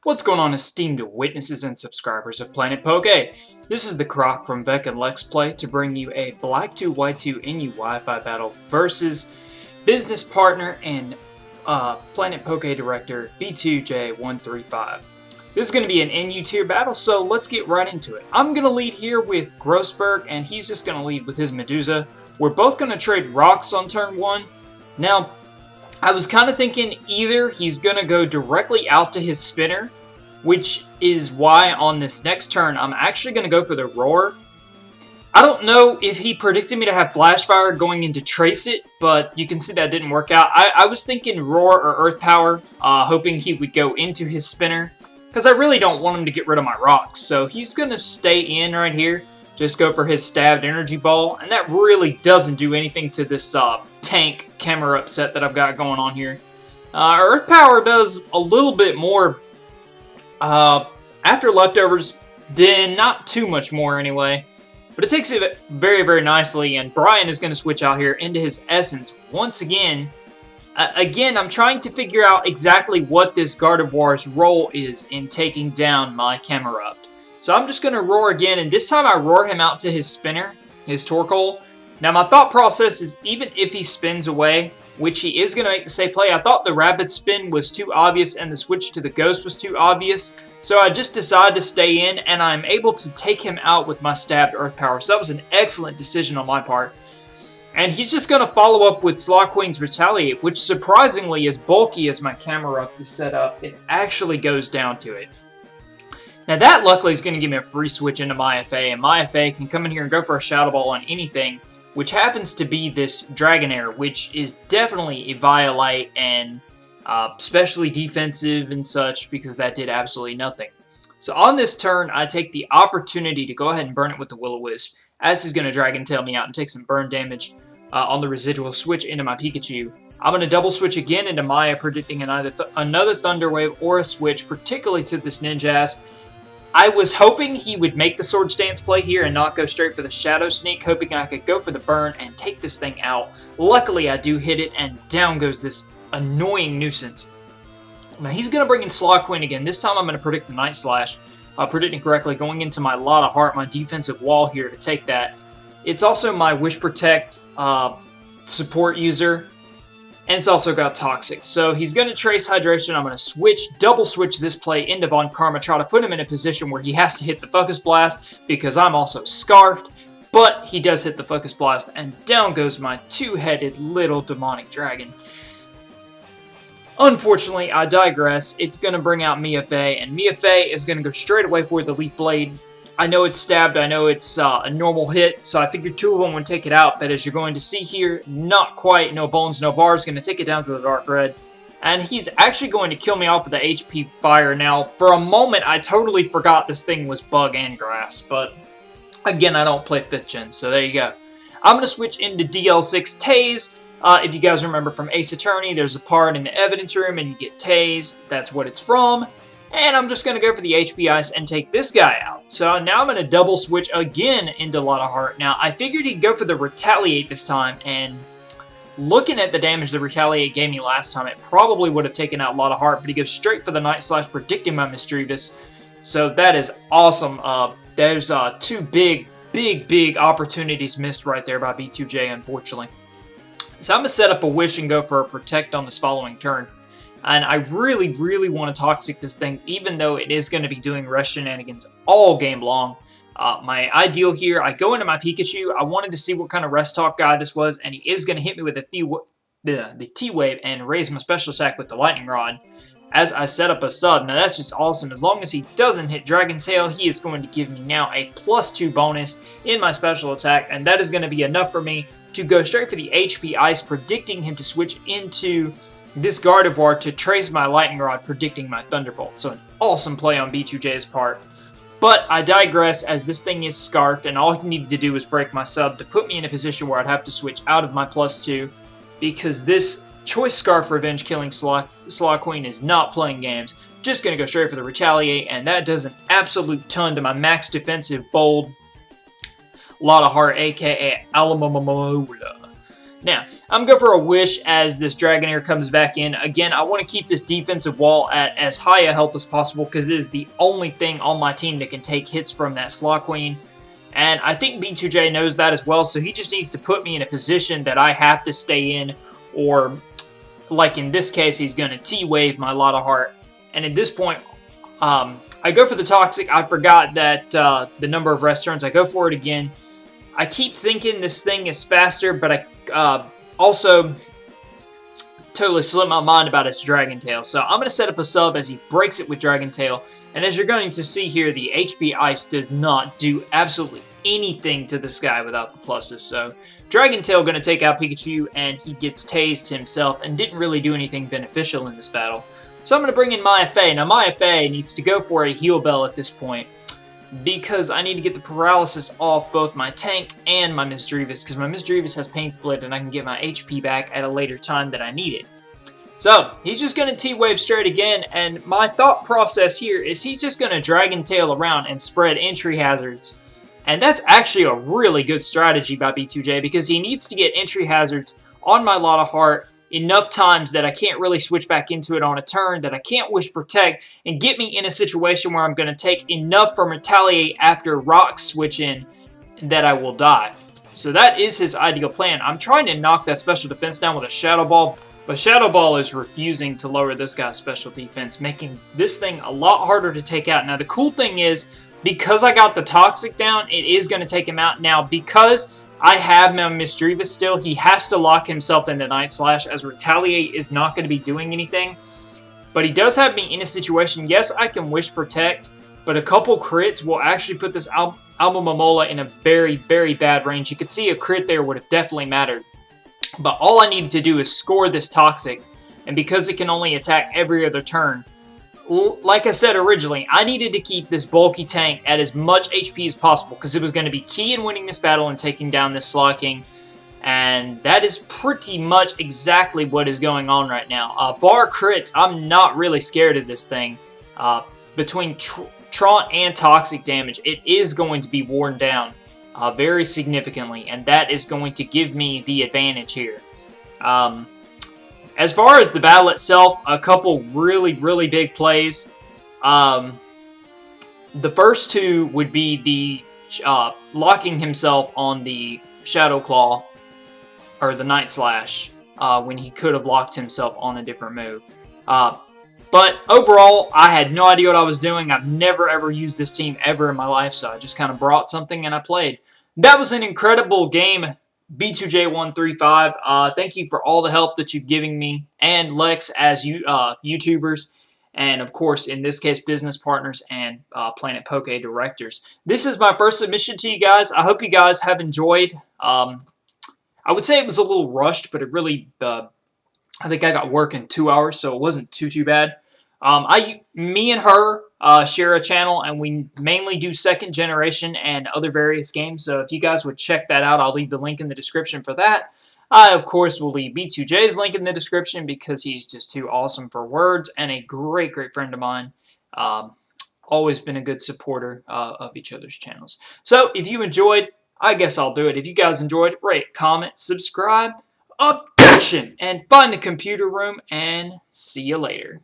What's going on, esteemed witnesses and subscribers of Planet Poke? This is the Croc from Vec and Lex Play to bring you a Black 2 White 2 NU Wi-Fi battle versus business partner and Planet Poke director b2j135. This is going to be an NU tier battle, so let's get right into it. I'm going to lead here with Grossberg, and he's just going to lead with his Medusa. We're both going to trade rocks on turn 1. Now, I was kind of thinking either he's going to go directly out to his spinner, which is why on this next turn I'm actually going to go for the Roar. I don't know if he predicted me to have Flash Fire going into Trace It, but you can see that didn't work out. I was thinking Roar or Earth Power, hoping he would go into his spinner, because I really don't want him to get rid of my rocks. So he's going to stay in right here, just go for his Stabbed Energy Ball, and that really doesn't do anything to this tank camera upset that I've got going on here. Earth Power does a little bit more after Leftovers, then not too much more anyway. But it takes it very, very nicely, and Brian is going to switch out here into his Essence once again. Again, I'm trying to figure out exactly what this Gardevoir's role is in taking down my Camerupt. So I'm just going to Roar again, and this time I roar him out to his spinner, his Torkoal. Now my thought process is even if he spins away, which he is going to make the safe play, I thought the Rapid Spin was too obvious and the switch to the Ghost was too obvious. So I just decided to stay in, and I'm able to take him out with my Stabbed Earth Power. So that was an excellent decision on my part. And he's just going to follow up with Slaw Queen's Retaliate, which surprisingly, as bulky as my Camerupt is set up, it actually goes down to it. Now that luckily is going to give me a free switch into my FA, and my FA can come in here and go for a Shadow Ball on anything, which happens to be this Dragonair, which is definitely a Violite and especially defensive and such, because that did absolutely nothing. So on this turn, I take the opportunity to go ahead and burn it with the Will-O-Wisp, as he's going to Dragon Tail me out and take some burn damage on the residual switch into my Pikachu. I'm going to double switch again into Maya, predicting another Thunder Wave or a switch, particularly to this Ninjask. I was hoping he would make the Swords Dance play here and not go straight for the Shadow Sneak, hoping I could go for the burn and take this thing out. Luckily, I do hit it, and down goes this annoying nuisance. Now, he's going to bring in Slaw Queen again. This time, I'm going to predict the Night Slash. Predicting correctly, going into my Lot of Heart, my defensive wall here to take that. It's also my Wish Protect support user, and it's also got Toxic. So he's going to Trace Hydration. I'm going to double switch this play into Von Karma, try to put him in a position where he has to hit the Focus Blast, because I'm also Scarfed, but he does hit the Focus Blast, and down goes my two-headed little demonic dragon. Unfortunately, I digress. It's going to bring out Miafe, and Miafe is going to go straight away for the Leaf Blade. I know it's stabbed, I know it's a normal hit, so I figured two of them would take it out, but as you're going to see here, not quite. No bones, no bars, going to take it down to the Dark Red. And he's actually going to kill me off with the HP Fire. Now, for a moment, I totally forgot this thing was Bug and Grass, but again, I don't play 5th Gen, so there you go. I'm going to switch into DL6 Tase. If you guys remember from Ace Attorney, there's a part in the evidence room and you get tased. That's what it's from. And I'm just going to go for the HP Ice and take this guy out. So now I'm going to double switch again into Lot of Heart. Now, I figured he'd go for the Retaliate this time, and looking at the damage the Retaliate gave me last time, it probably would have taken out Lot of Heart, but he goes straight for the Night Slash, predicting my Misdreavus. So that is awesome. There's two big opportunities missed right there by B2J, unfortunately. So I'm going to set up a Wish and go for a Protect on this following turn. And I really, really want to Toxic this thing, even though it is going to be doing Rush Shenanigans all game long. My ideal here, I go into my Pikachu. I wanted to see what kind of Rest Talk guy this was, and he is going to hit me with the T-Wave and raise my special attack with the Lightning Rod as I set up a sub. Now that's just awesome. As long as he doesn't hit Dragon Tail, he is going to give me now a +2 bonus in my special attack, and that is going to be enough for me to go straight for the HP Ice, predicting him to switch into this Gardevoir to trace my Lightning Rod, predicting my Thunderbolt. So an awesome play on B2J's part. But I digress, as this thing is Scarfed, and all he needed to do was break my sub to put me in a position where I'd have to switch out of my +2, because this Choice Scarf Revenge killing Slaw Queen is not playing games. Just going to go straight for the Retaliate, and that does an absolute ton to my max defensive bold Lot of Heart, aka Alamomola. Now, I'm going to go for a wish as this Dragonair comes back in. Again, I want to keep this defensive wall at as high a health as possible because it is the only thing on my team that can take hits from that Slot Queen. And I think B2J knows that as well, so he just needs to put me in a position that I have to stay in, or like in this case, he's going to T-Wave my Lot of Heart. And at this point, I go for the Toxic. I forgot that the number of rest turns. I go for it again. I keep thinking this thing is faster, but I also totally slipped my mind about its Dragon Tail. So I'm going to set up a sub as he breaks it with Dragon Tail. And as you're going to see here, the HP Ice does not do absolutely anything to this guy without the pluses. So Dragon Tail going to take out Pikachu, and he gets tased himself and didn't really do anything beneficial in this battle. So I'm going to bring in Maya Fey. Now Maya Fey needs to go for a Heal Bell at this point, because I need to get the paralysis off both my tank and my Misdreavus, because my Misdreavus has Pain Split and I can get my HP back at a later time that I need it. So, he's just going to T-Wave straight again, and my thought process here is he's just going to Dragon Tail around and spread entry hazards. And that's actually a really good strategy by B2J, because he needs to get entry hazards on my Lot of Heart enough times that I can't really switch back into it on a turn, that I can't Wish Protect, and get me in a situation where I'm going to take enough from Retaliate after Rock switch in that I will die. So that is his ideal plan. I'm trying to knock that special defense down with a Shadow Ball, but Shadow Ball is refusing to lower this guy's special defense, making this thing a lot harder to take out. Now the cool thing is, because I got the Toxic down, it is going to take him out. Now because I have my Misdreavus still, he has to lock himself into Night Slash, as Retaliate is not going to be doing anything. But he does have me in a situation, yes, I can Wish Protect, but a couple crits will actually put this Alma-Mamola in a very, very bad range. You could see a crit there would have definitely mattered. But all I needed to do is score this Toxic, and because it can only attack every other turn, like I said originally, I needed to keep this bulky tank at as much HP as possible, because it was going to be key in winning this battle and taking down this Slot King. And that is pretty much exactly what is going on right now. Bar crits, I'm not really scared of this thing. Between Traunt and Toxic damage, it is going to be worn down very significantly, and that is going to give me the advantage here. As far as the battle itself, a couple really, really big plays. The first two would be the locking himself on the Shadow Claw, or the Night Slash, when he could have locked himself on a different move. But overall, I had no idea what I was doing. I've never ever used this team ever in my life, so I just kind of brought something and I played. That was an incredible game, b2j135. Thank you for all the help that you've given me and Lex as YouTubers, and of course, in this case, business partners and Planet Poke directors. This is my first submission to you guys. I hope you guys have enjoyed. I would say it was a little rushed, but it really, I think I got work in 2 hours, so it wasn't too bad. Me and her share a channel, and we mainly do second generation and other various games. So if you guys would check that out, I'll leave the link in the description for that. I, of course, will leave B2J's link in the description because he's just too awesome for words and a great, great friend of mine. Always been a good supporter of each other's channels. So if you enjoyed, I guess I'll do it. If you guys enjoyed, rate, comment, subscribe, objection, and find the computer room, and see you later.